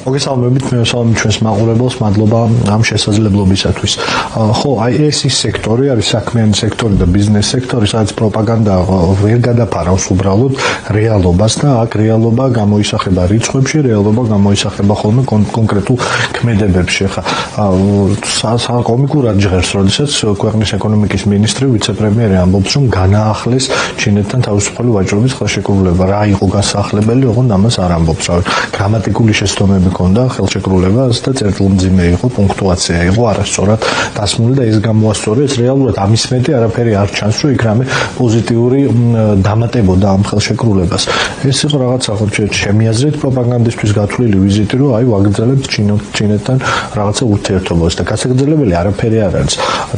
მოგესალმებით, მე ვსალმებით ჩვენს მაყურებელს, მადლობა ამ შესაძლებლობისათვის. ხო, აი ეს ის სექტორი არის, საქმიანი სექტორი და ბიზნეს სექტორი, სადაც პროპაგანდა ვერ გადაფარავს უბრალოდ რეალობას და აქ რეალობა გამოისახება რიცხვებში, რეალობა გამოისახება ხოლმე კონკრეტულ ქმედებებში. ხა კომიკურად ჟღერს, როდესაც ქვეყნის ეკონომიკის მინისტრი, ვიცე-პრემიერი ამბობს, რომ განაახლეს ჩინეთთან თავისუფალი ვაჭრობის ხელშეკრულება. რა იყო გასახლებელი, ოღონდ ამას არ ამბობს. გრამატიკული შეცდომები ჰქონდა, ხელშეკრულებას და წერტილმძიმე იყო, პუნქტუაცია იყო არასწორად დასმული და ეს გამოასწორეს. რეალურად ამის მეტი არაფერი არ ჩანს, რომ იქ რამე პოზიტიური დამატებოდა ამ ხელშეკრულებას. ეს იყო რაღაცა ხო ჩემი აზრით პროპაგანდისტვის გათვლილი ვიზიტი, რომ აი ვაგრძელებთ ჩინეთთან რაღაცა ურთიერთობას და გასაგრძელებელი არაფერი არ არის.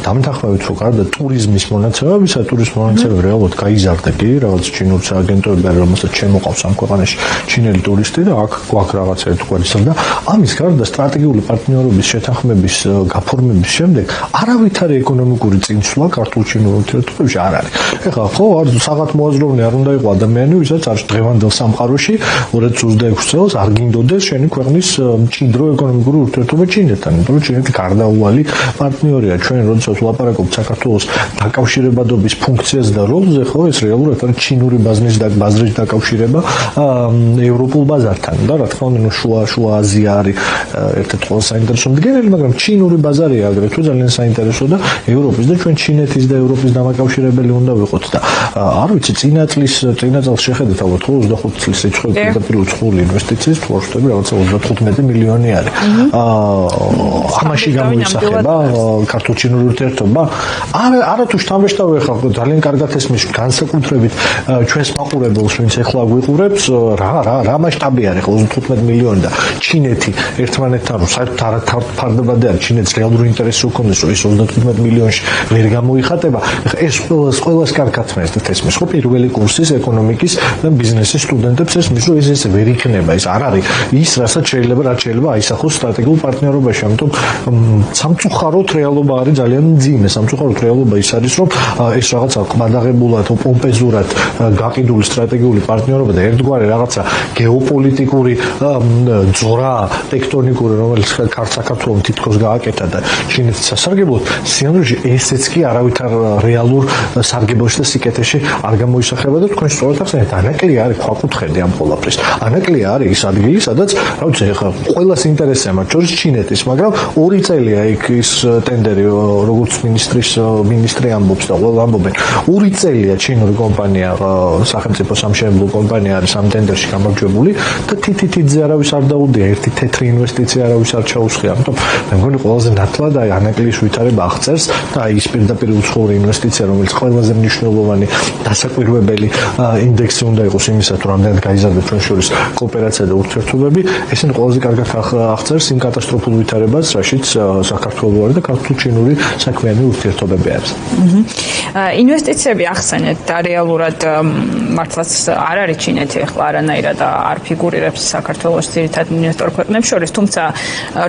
დამთანხმებით რომ გარდა ტურიზმის მონაცემებისა, ტურიზმის მონაცემები რეალურად გაიზარდა კი, რაღაც ჩინური სააგენტოები არის, რომელსაც შემოყავს ამ ქვეყანაში ჩინელი ტურისტი და აქ გვაქვს რაღაცა ერთგვარი და ამის გარდა სტრატეგიული პარტნიორობის შეთანხმების გაფორმების შემდეგ არავითარი ეკონომიკური წინსვლა ქართულ-ჩინურ ურთიერთობებში არ არის. ეხლა ხო არ საღათ მოაზროვნე არ უნდა იყო ადამიანი, ვისაც არ დღევანდელ სამყაროში 2026 წელს არ გინდოდეს შენი ქვეყნის მჭიდრო ეკონომიკური ურთიერთობა ჩინეთთან, იმიტომ რომ ჩინეთი გარდაუვალი პარტნიორია. ჩვენ როდესაც ვლაპარაკობთ საქართველოს დაკავშირებადობის ფუნქციაზე და როლზე, ხო ეს რეალურად არის ჩინური ბაზრის დაკავშირება ევროპულ ბაზართან და რა თქმა უნდა შუა აზია არის ერთ-ერთი ყველაზე საინტერესო მდგენელი, მაგრამ ჩინური ბაზარია აგრეთვე ძალიან საინტერესო და ევროპის და ჩვენ ჩინეთის და ევროპის დამაკავშირებელი უნდა ვიყოთ და არ ვიცი წინა წელს შეხედეთ ალბათ 25 წლის რიცხვი პირდაპირ უცხოური ინვესტიციის თუ არ ვშტები რაღაცა 35 მილიონი არის. ამაში გამოისახება ქართულ-ჩინური ურთიერთობა? არა თუ შთამბეჭდავი ხარ ძალიან კარგად ესმის განსაკუთრებით ჩვენს მაყურებელს ვინც ეხლა გვიყურებს რა მასშტაბი არის 35 მილიონი და ჩინეთი ერთმანეთთან რომ საერთოდ არ ფარდებადი არის ჩინეთს რეალური ინტერესი უქონდეს რომ ეს 35 მილიონში ვერ გამოიხატება. ეს ყველას კარგად ესმის ხო პირველი კურსის ეკონომიკის და ბიზნესის სტუდენტებს ესმის რომ ეს ვერ იქნება, ეს არ არის ის რასაც შეიძლება აისახოს სტრატეგიულ პარტნიორობაში. ამიტომ სამწუხაროდ რეალობა არის ძალიან მძიმე. სამწუხაროდ რეალობა ის არის რომ ეს რაღაცა ყმადაღებულად პომპეზურად გაყიდული სტრატეგიული პარტნიორობა და ერთგვარი რაღაცა გეოპოლიტიკური ძორა ტექტონიკური რომელიც საქართველოს თითქოს გააკეთა და ჩინეთის სასარგებლოდ სიამოვნებაში ესეც კი არავითარ რეალურ სარგებლოში და სიკეთეში არ გამოისახება და თქვენ სწორად ახსენეთ ანაკლია არის ქვაკუთხედი ამ ყველაფრის. ანაკლია არის ის ადგილი სადაც რა ვიცი ეხლა ყველას ინტერესია მათ შორის ჩინეთის, მაგრამ 2 წელია იქ ის ტენდერი როგორც მინისტრი ამბობს და ყველა ამბობენ 2 წელია ჩინური კომპანია სახელმწიფო სამშენებლო კომპანია არის ამ ტენდერში გამარჯვებული და თითითიძე არავის არ დაუდია ერთი თეთრი ინვესტიცია არავის არ ჩაუსხია. ამიტომ მე მგონი ყველაზე ნათლად აი ანაკლიის ვითარება აღწერს და აი ის პირდაპირ უცხოური ინვესტიცია რომელიც ყველაზე მნიშვნელოვანი დასაკვირვებელი ინდექსი უნდა იყოს იმისა თუ რამდენად გაიზარდა ჩვენ შორის კოოპერაცია და ურთიერთობები, ესენი ყველაზე კარგად აღწერს იმ კატასტროფულ ვითარებას, რაშიც საქართველოს არის და ქართულ-ჩინური საქმიანი ურთიერთობები არის. ინვესტიციები ახსენეთ და რეალურად მართლაც არ არის ჩინეთი ახლა არანაირად არ ფიგურირებს საქართველოს ძირითად ინვესტორ ქვეყნებს შორის, თუმცა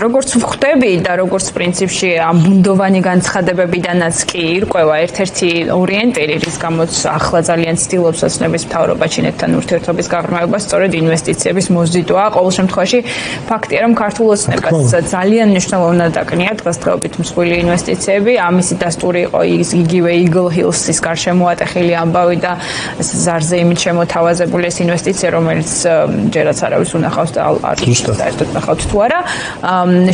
როგორც ვხვდები და როგორც პრინციპში ამ ბუნდოვანი განცხადებებიდანაც კი ირკვევა ერთ-ერთი ორიენტირი, რის გამოც ახლა ძალიან ცდილობს ოცნების მთავრობა ჩინეთთან ურთიერთობის გაღრმავება, სწორედ ინვესტიციების მოზიდვა. ყოველ შემთხვევაში ფაქტია, რომ ქართულ ოცნებას ძალიან მნიშვნელოვნად აკნია დღესდღეობით მსხვილი ინვესტიციები. ამისი დასტური იყო იგივე Eagle Hills-ის გარშემო ატეხილი ამბავი და ზარზე იმით შემოთავაზებული ეს ინვესტიცია, რომელიც ჯერაც არავის უნახავს და არ საერთოდ ნახავთ თუ არა.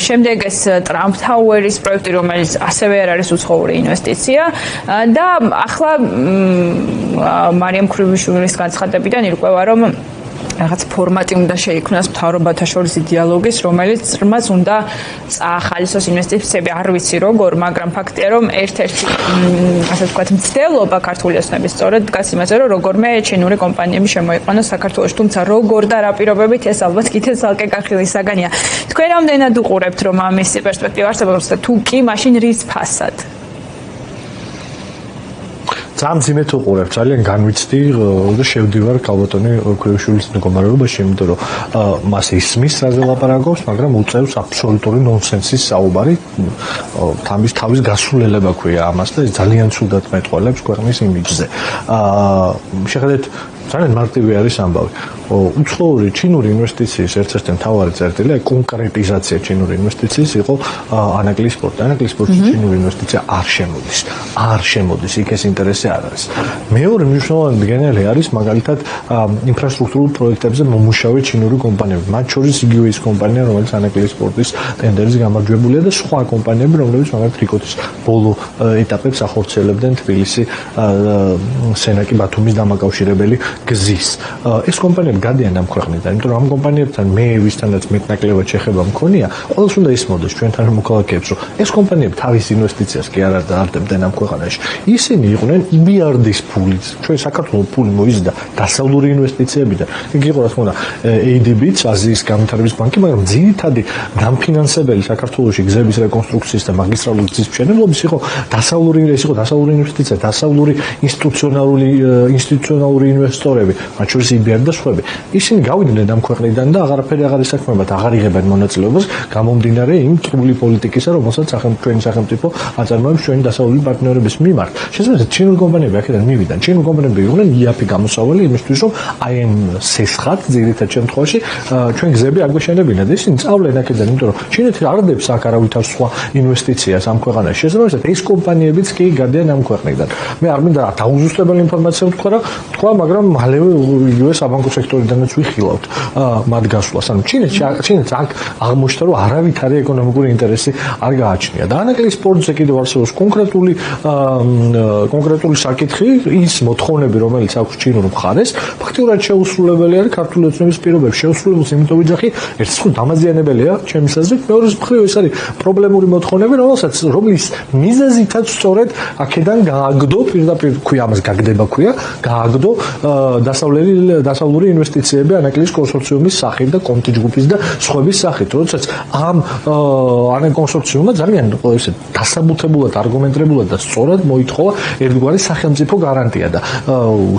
შემდეგ ეს Trump Tower-ის პროექტი, რომელიც ასევე არ არის უცხოური ინვესტიცია და ახლა მარიამ ქრუიბიშვილის განცხადებიდან ირკვევა, რომ რაღაც ფორმატი უნდა შეიქმნას მთავრობათა შორის დიალოგის, რომელიც მას უნდა წაახალისოს ინვესტიციები, არ ვიცი როგორ, მაგრამ ფაქტია, რომ ერთ-ერთი ასე ვთქვათ, მცდელობა ქართული ოცნების სწორედ დგას იმაზე, რომ როგორმე ჩინური კომპანიები შემოიყვანოს საქართველოში, თუმცა როგორ და რა პირობებით ეს ალბათ კიდე ცალკე კახილის საგანია. თქვენ რამდენად უყურებთ, რომ ამის პერსპექტივა არსებობს და თუ კი, მაშინ რის ფასად? ძალიან ძიმეთ უყურებ, ძალიან განვიცდი და შევდივარ ქალბატონი ქრუიბიშვილის მდგომარეობაში, იმიტომ რომ მას ისმის რაზე ლაპარაკობს, მაგრამ უწევს აბსოლუტური ნონსენსის საუბარი, თავის გასულელება ქვია ამას და ეს ძალიან ცუდად მეტყველებს ქვეყნის იმიჯზე. შეხედეთ, ძალიან მარტივი არის ამბავი. უცხოური ჩინური ინვესტიციის ერთ-ერთი მთავარი წერტილი კონკრეტიზაცია ჩინური ინვესტიციის იყო ანაკლის სპორტი. ანაკლის სპორტში ჩინური ინვესტიცია არ შემოდის, იქ ეს ინტერესი არ არის. მეორე მნიშვნელოვანი მდგენელი არის მაგალითად ინფრასტრუქტურულ პროექტებზე მომუშავე ჩინური კომპანიები, მათ შორის იგივე ის კომპანია, რომელიც ანაკლის სპორტის ტენდერის გამარჯვებულია და სხვა კომპანიები, რომლებიც მაგალითად რიკოთის ბოლო ეტაპებს ახორციელებდნენ თბილისი სენაკი ბათუმის დამაკავშირებელი გზის. ეს კომპანიები გადიან ამ ქვეყნიდან, იმიტომ რომ ამ კომპანიებთან მე ვისთანაც მეტნაკლებად შეხება მქონია, ყველას უნდა ისმოდეს ჩვენთან მოქალაქეებს, რომ ეს კომპანიები თავის ინვესტიციას კი არ არტებდნენ ამ ქვეყანაში. ისინი იყვნენ მილიარდის ფულით. ჩვენ საქართველოს ფული მოიზიდა დასავლური ინვესტიციებიდან. იქ იყო რა თქმა უნდა ADB-ც, აზიის განვითარების ბანკი, მაგრამ ძირითადი დამფინანსებელი საქართველოში გზების რეკონსტრუქციის და მაგისტრალური გზის მშენებლობის იყო დასავლური ინვესტიცია, დასავლური ინსტიტუციონალური ინვესტორები, მათ შორის IBR და სხვები. ისინი გავიდნენ ამ ქვეყნიდან და აღარაფერი აღარ ისაქმებათ, აღარ იღებენ მონაწილეობას გამომდინარე იმ ტყუილი პოლიტიკისა, რომელსაც ჩვენი სახელმწიფო აწარმოებს ჩვენი დასავლური პარტნიორების მიმართ. შესაძლოა ჩინური კომპანიები აქედან მივიდნენ. ჩინური კომპანიები იყვნენ იაფი გამოსავალი იმისთვის, რომ აი ამ სესხად ძირითად შემთხვევაში ჩვენ გზები აგვეშენებინათ. ისინი წავლენ აქედან, იმიტომ რომ ჩინეთი არ დებს აქ არავითარ სხვა ინვესტიციას ამ ქვეყანაში. შესაძლოა ეს კომპანიებიც კი გადიან ამ ქვეყნიდან. მე არ მინდა დაუზუსტებელი ინფორმაცია ვთქვა, მაგრამ მალევე იგივე საბანკო სექტორიდანაც ვიხილავთ მათ გასვლას. ანუ ჩინეთს აქ აღმოჩნდა, რომ არავითარი ეკონომიკური ინტერესი არ გააჩნია. და ანაკლის სპორტზე კიდევ არსებობს კონკრეტული საკითხი, ის მოთხოვნები, რომელიც აქვს ჩინურ მხარეს, ფაქტიურად შეუსრულებელი არის ქართული ოცნების პირობებში. შეუსრულებელს იმიტომ ვიძახი, ერთის მხრივ დამაზიანებელია ჩემი აზრით, მეორე მხრივ ეს არის პრობლემური მოთხოვნები, რომლის მიზეზითაც სწორედ აქედან გააგდო პირდაპირ ქვია ამას გაგდება ქვია, გააგდო დასავლური ინვესტიციები ანაკლის კონსორციუმის სახით და კონტი ჯგუფის და სხვების სახით. როდესაც ამ კონსორციუმმა ძალიან ესე დასაბუთებულად, არგუმენტირებულად და სწორად მოითხოვა ერთგვარი სახელმწიფო გარანტია და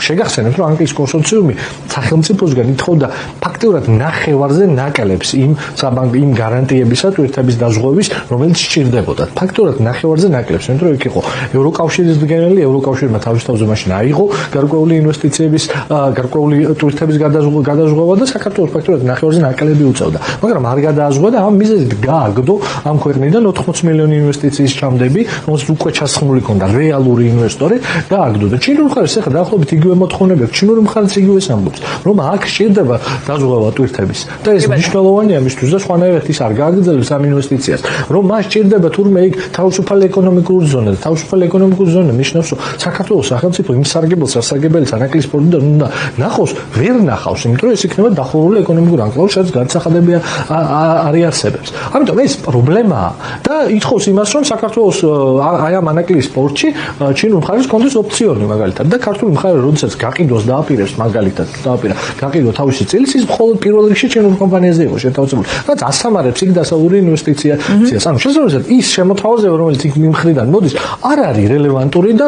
შეგახსენებთ, რომ ანაკლის კონსორციუმი სახელმწიფოსგან ითხოვდა ფაქტიურად ნახევარზე ნაკლებს იმ გარანტიებისა ტვირთების დაზღვევის, რომელიც სჭირდებოდა. ფაქტიურად ნახევარზე ნაკლებს, იმიტომ რომ იქ იყო ევროკავშირის მდგენელი, ევროკავშირმა თავის თავზე მაშინ აიღო გარკვეული ინვესტიციების, გარკვეული ტვირთების გადაზღვევა და საქართველოს ფაქტიურად ნახევარზე ნაკლები უწევდა. მაგრამ არ გადააზღვა და ამ მიზეზით გააგდო ამ ქვეყნიდან 80 მილიონი ინვესტიციის ჩამდები, რომელსაც უკვე ჩასხმული ჰქონდა რეალური ინვესტორი და აგდო და ჩინური მხარეს ახლა დაახლოებით იგივე მოთხოვნები აქვს. ჩინური მხარეს იგივეს ამბობს, რომ აქ შეიძლება დაზღვევა ტვირთების და ეს მნიშვნელოვანია მისთვის და სხვანაირად ის არ გააგრძელებს ამ ინვესტიციას. რომ მას სჭირდება თურმე იქ თავისუფალი ეკონომიკური ზონა და თავისუფალი ეკონომიკური ზონა ნიშნავს, რომ საქართველოს სახელმწიფო იმ სარგებელს ანაკლის სპორტიდან უნდა ნახოს, ვერ ნახავს, იმიტომ რომ ეს იქნება დახურული ეკონომიკური ანკლავი, სადაც განსახადები არ იარსებებს. ამიტომ ეს პრობლემაა და ითხოვს იმას, რომ საქართველოს აი ამ ანაკლის სპორტში ჩინურ მხარეს კონდეს ოპციონი მაგალითად და ქართული მხარე როდესაც გაყიდვას დააპირებს მაგალითად გაყიდვა თავისი წილის, ის მხოლოდ პირველ რიგში ჩინურ კომპანიაზე იყო შეთავაზებული. რაც ასამარებს იქ დასავლური ინვესტიციას. ანუ შესაძლოა ის შემოთავაზება, რომელიც იქ მიმხრიდან მოდის, არ არის რელევანტური და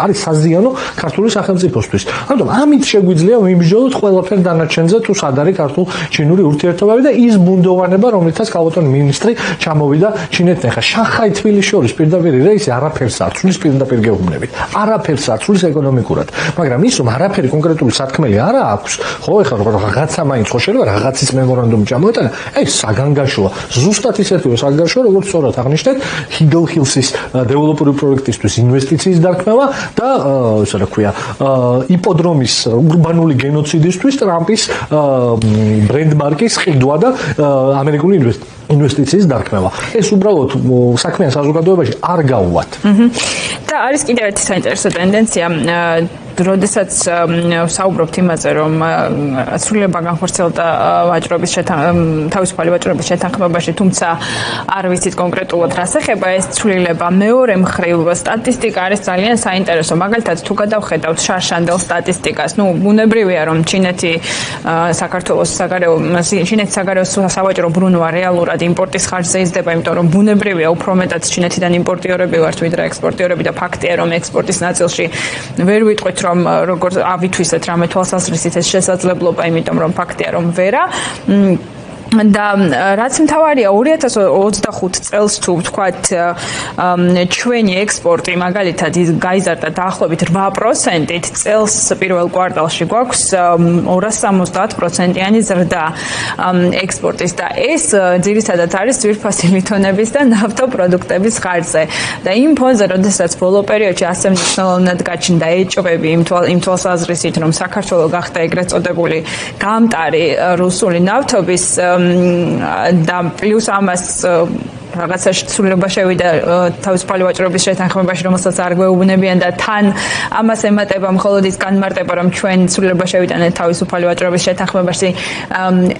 არის საზიანო ქართული სახელმწიფოსთვის. ამიტომ ამით შეგვიძლია ვიმსჯელოთ ყველაფერ დანარჩენზე თუ სად არის ქართულ-ჩინური ურთიერთობები და ის ბუნდოვანება, რომლითაც ქალბატონი მინისტრი ჩამოვიდა ჩინეთთან. ხა შანხაი თბილისში შორის პირდაპირ რეისი არაფერს არ ცვლის პირდაპირ გეუბნებით. არაფერს არ ცვლის ეკონომიკურად. მაგრამ ის რომ არაფერი კონკრეტული სათქმელი არ აქვს, ხო ეხლა რაღაცა მაინც ხო შეიძლება რაღაცის მემორანდუმი ჩამოეტანა, ეს საგანგაშოა. ზუსტად ისეთივე საგანგაშოა, როგორც სწორად აღნიშნეთ, ჰიგელ ჰილსის დეველოპერული პროექტისთვის ინვესტიციის დარქმევა და ისე რა ქვია, იპოდრომის ურბანული გენოციდისთვის ტრამპის ბრენდ მარკის ყიდვა და ამერიკული ინვესტიციის დარქმევა. ეს უბრალოდ საქმიან საზოგადოებაში არ გავვათ. და არის კიდევ ერთი საინტერესო ტენდენცია, როდესაც საუბრობთ იმაზე, რომ სრულიად განხორციელდა ვაჭრობის თავისუფალი ვაჭრობის შეთანხმებაში, თუმცა არ ვიცით კონკრეტულად რას ეხება ეს ცვლილება. მეორე მხრივ სტატისტიკა არის ძალიან საინტერესო. მაგალითად, თუ გადავხედავთ შარშანდელ სტატისტიკას, ბუნებრივია, რომ ჩინეთის საგარეო სავაჭრო ბრუნვა რეალურად იმპორტის ხარჯზე იზრდება, იმიტომ რომ ბუნებრივია უფრო მეტად ჩინეთიდან იმპორტიორები ვართ, ვიდრე ექსპორტიორები და ფაქტია, რომ ექსპორტის ნაწილში ვერ ვიტყვით, რომ როგორ ავითვისეთ რამე თვალსაზრისით ეს შესაძლებლობა, იმიტომ რომ ფაქტია, რომ ვერა და რაც მთავარია 2025 წელს თუ ვთქვათ ჩვენი ექსპორტი მაგალითად გაიზარდა დაახლოებით 8%-ით, წელს პირველ კვარტალში გვაქვს 270%-იანი ზრდა ექსპორტის და ეს ძირითადად არის ძვირფასი ლითონების და ნავთობპროდუქტების ხარჯზე. და იმ ფონზე, როდესაც ბოლო პერიოდში ასე მნიშვნელოვნად გაჩნდა ეჭვები იმ თვალსაზრისით, რომ საქართველო გახდა ეგრეთ წოდებული გამტარი რუსული ნავთობის და პლუს ამას რაღაცა ცვლილება შევიდა თავისუფალი ვაჭრობის შეთანხმებაში, რომელსაც არ გვეუბნებიან და თან ამას ემატება მხოლოდ ის განმარტება, რომ ჩვენ ცვლილება შევიტანეთ თავისუფალი ვაჭრობის შეთანხმებაში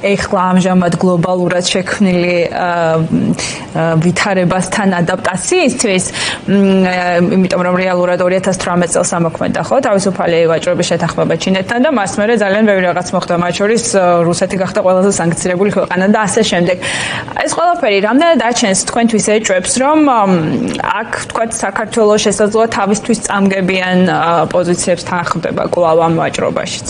ეხლა ამჟამად გლობალურად შექმნილი ვითარებასთან ადაპტაციისთვის, იმიტომ რომ რეალურად 2018 წელს ამოქმედა ხო თავისუფალი ვაჭრობის შეთანხმება ჩინეთთან და მას მერე ძალიან ბევრი რაღაც მოხდა, მათ შორის რუსეთი გახდა ყველაზე სანქცირებული ქვეყანა და ასე შემდეგ. ეს ყველაფერი რამდენად აჩენს თქვენთვის ეჭვებს, რომ აქ თქვათ საქართველოს შესაძლოა თავისთვის წამგებიან პოზიციებს თანხმდება კვლავ ამ ვაჭრობაშიც.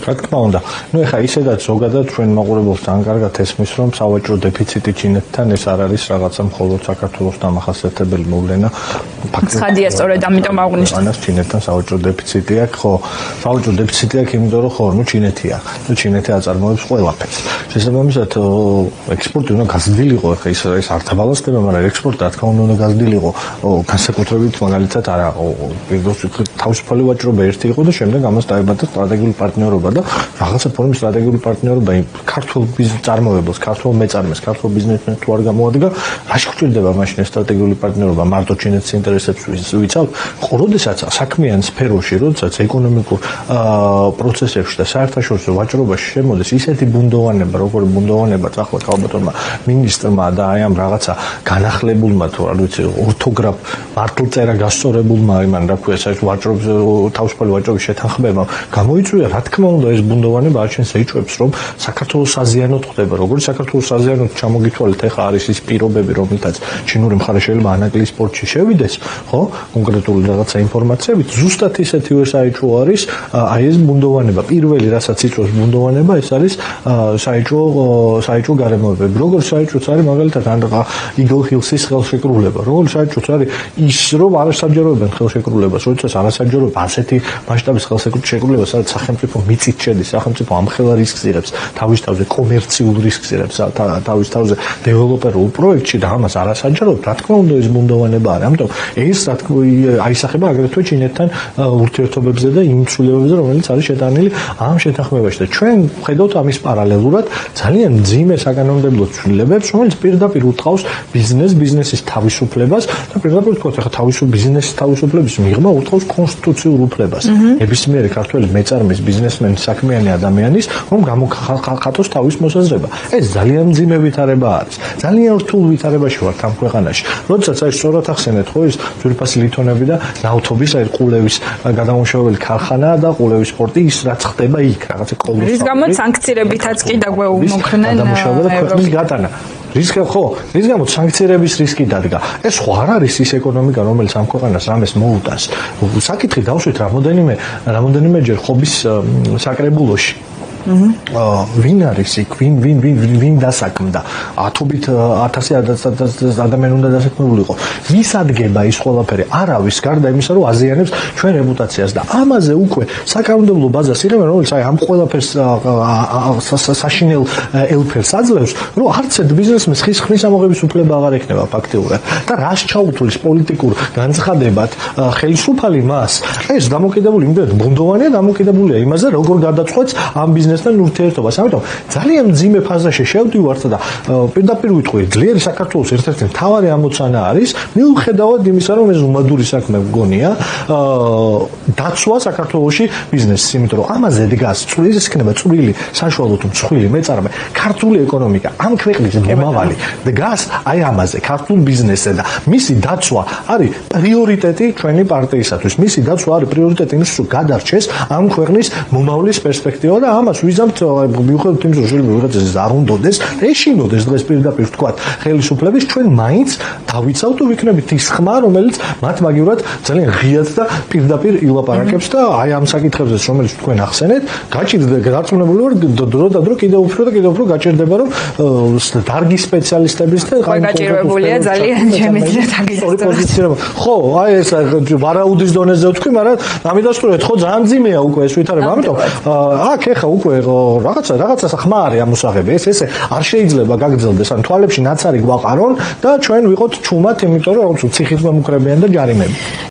რა თქმა უნდა. ეხლა ისედაც ზოგადად ჩვენ მაყურებელს ძალიან კარგად ესმის, რომ სავაჭრო დეფიციტი ჩინეთთან ეს არ არის რაღაცა მხოლოდ საქართველოს დამახასიათებელი მოვლენა. ცხადია, სწორედ ამიტომ აღვნიშნე. ანას ჩინეთთან სავაჭრო დეფიციტი აქვს, ხო? სავაჭრო დეფიციტი აქვს, იმიტომ რომ ხო, ჩინეთია. ჩინეთი აწარმოებს ყველაფერს. შესაბამისად, ექსპორტი უნდა გაზრდილიყო, ეხლა ის არ დაბალანსდება, მაგრამ ექსპორტი რა თქმა უნდა გაზრდილიყო. განსაკუთრებით მაგალითად არა, თავისუფალი ვაჭრობა ერთი იყო და შემდეგ ამას დაებადა სტრატეგიული პარტნიორობა და რაღაცა ფორმის სტრატეგიული პარტნიორობა ქართულ წარმოებელს, ქართულ მეწარმეს, ქართულ ბიზნესმენს თუ არ გამოადგა, რა შეგვიძლია მაშინ ეს სტრატეგიული პარტნიორობა მარტო ჩინეთის ინტერესებს ვიცავთ, როდესაც საქმიან სფეროში, როდესაც ეკონომიკურ პროცესებში და საერთაშორისო ვაჭრობაში შემოდის ისეთი ბუნდოვანება, როგორი ბუნდოვანება ახლა ქალბატონმა მინისტრმა და აი ამ რაღაცა განახლებულმა თუ არ ვიცი ორთოგრაფ მართლწერა გასწორებულმა იმან რა ქვია საერთო ვაჭრობის თავისუფალი ვაჭრობის შეთანხმებამ გამოიწვია, რა თქმა უნდა ეს ბუნდოვანება აჩენს ეჭვებს, რომ საქართველოს საზიანოდ ხდება. როგორც საქართველოს საზიანოდ ჩამოგითვალეთ, ეხლა არის ის პირობები, რომელთაც ჩინური მხარე შეიძლება ანაკლიის პორტში შევიდეს, ხო? კონკრეტული რაღაცა ინფორმაციებით, ზუსტად ისეთივე საეჭვო არის აი ეს ბუნდოვანება. პირველი რასაც იწვევს ბუნდოვანება, ეს არის საეჭვო გარემოებები. როგორც საეჭვოც არის მაგალითად იგორ ჰილსის ხელშეკრულება. როგორც საეჭვოც არის ის, რომ არ ესაჯეროებენ ხელშეკრულებას, როდესაც არ ესაჯეროებენ ასეთი მასშტაბის ხელშეკრულებას, სადაც სახელმწიფო მიწით შედის, სახელმწიფო ამხელა რისკს იღებს, თავის თავზე კომერციულ რისკს იღებს, თავის თავზე დეველოპერულ პროექტში და ამას არ ასაჯეროებთ, რა თქმა უნდა ეს ბუნდოვანება არის. ამიტომ ეს რა თქმა უნდა აისახება აგრეთვე ჩინეთთან ურთიერთობებზე და იმ ცვლილებებზე, რომელიც არის შეტანილი ამ შეთანხმებაში და ჩვენ ვხედავთ ამის პარალელურად ძალიან მძიმე საკანონმდებლო ცვლილებებს, რომელიც პირდაპირ უთყავს ბიზნესის თავისუფლებას და პირდაპირ თქვათ, ახლა ბიზნესის თავისუფლების მიღმა უთყავს კონსტიტუციურ უფლებას. ნებისმიერი ქართველი მეწარმის ბიზნესმენის საქმიანი ადამიანის, რომ გამოხატოს თავის მოსაზრება. ეს ძალიან მძიმე ვითარება არის. ძალიან რთულ ვითარებაში ვართ ამ ქვეყანაში. როდესაც აი სწორად ახსენეთ, ხო, ის ძვირფასი ლითონები და ნავთობის აი ყულევის გადამამუშავებელი ქარხანა და ყულევის პორტი ის რაც ხდება იქ, რაღაცა კოლოსალური. რის გამო სანქციებითაც კი დაგვეუმოქრნენ ქვეყნის გატანა. რის გამოც სანქციების რისკი დადგა. ეს ხო არ არის ის ეკონომიკა, რომელიც ამ ქვეყანას რამეს მოუტანს. საკითხი დავშვით რამოდენიმეჯერ ხობის საკრებულოში. ვინ არის იქ, ვინ დასაქმდა? ათობით 1000 ადამიანი უნდა დასაქმებულიყო. ვის ადგება ის ყველაფერი? არავის, გარდა იმისა, რომ აზიანებს ჩვენ რეპუტაციას და ამაზე უკვე საკანონმდებლო ბაზას იღებენ, რომელიც აი ამ ყველაფერს საშინელ ელფერს აძლევს, რომ არც ერთ ბიზნესმენს ხის ამოღების უფლება აღარ ექნება ფაქტიურად. და რას ჩაუთulis პოლიტიკურ განცხადებად ხელისუფალი მას? ეს დამოკიდებული იმდენად ბუნდოვანია, დამოკიდებულია იმაზე, როგორ გადაწყვეტს ამ ბიზნესს ურთიერთობას. ამიტომ ძალიან მძიმე ფაზაში შევდივართ და პირდაპირ ვიტყვი, ძლიერი საქართველოს ერთ-ერთი მთავარი ამოცანა არის, მიუხედავად იმისა, რომ ეს უმადური საქმე მგონია, დაცვა საქართველოში ბიზნესის, იმიტომ რომ ამაზე დგას წვრილი იქნება წვრილი, საშუალო თუ მსხვილი მეწარმე, ქართული ეკონომიკა, ამ ქვეყნის მომავალი დგას აი ამაზე, ქართულ ბიზნესზე და მისი დაცვა არის პრიორიტეტი ჩვენი პარტიისათვის. მისი დაცვა არის პრიორიტეტი იმისთვის, რომ გადარჩეს ამ ქვეყნის მომავლის პერსპექტივა და ამას ვიზამთ მიუხედავად იმისა, რომ შეიძლება ვიღაცას არ უნდოდეს, ეშინოდეს დღეს პირდაპირ ვთქვათ ხელისუფლების, ჩვენ მაინც დავიცავთ ու ვიქნებით ის ხმა, რომელიც მათ მაგივრად ძალიან ღიად და პირდაპირ ილაპარაკებს და აი ამ საკითხებზე, რომელიც თქვენ ახსენეთ, გარწმუნებული ვარ დრო და დრო კიდევ უფრო გაჭირდება, რომ დარგის სპეციალისტების და გაჭირებულია ძალიან ჩემი პოზიცია. ხო, აი ეს ვარაუდის დონეზე ვთქვი, მაგრამ ამიდასტურეთ, ხო ძალიან ძიმეა უკვე ეს ვითარება, ამიტომ აქ ეხა უკვე რაღაცა ხმა არის ამოსაღები. ეს არ შეიძლება გაგრძელდეს, ან თვალებში ნაცარი გვაყარონ და ჩვენ ვიყოთ ჩუმად, იმიტომ რომ ციხით მომუკრებიან და ჯარიმები.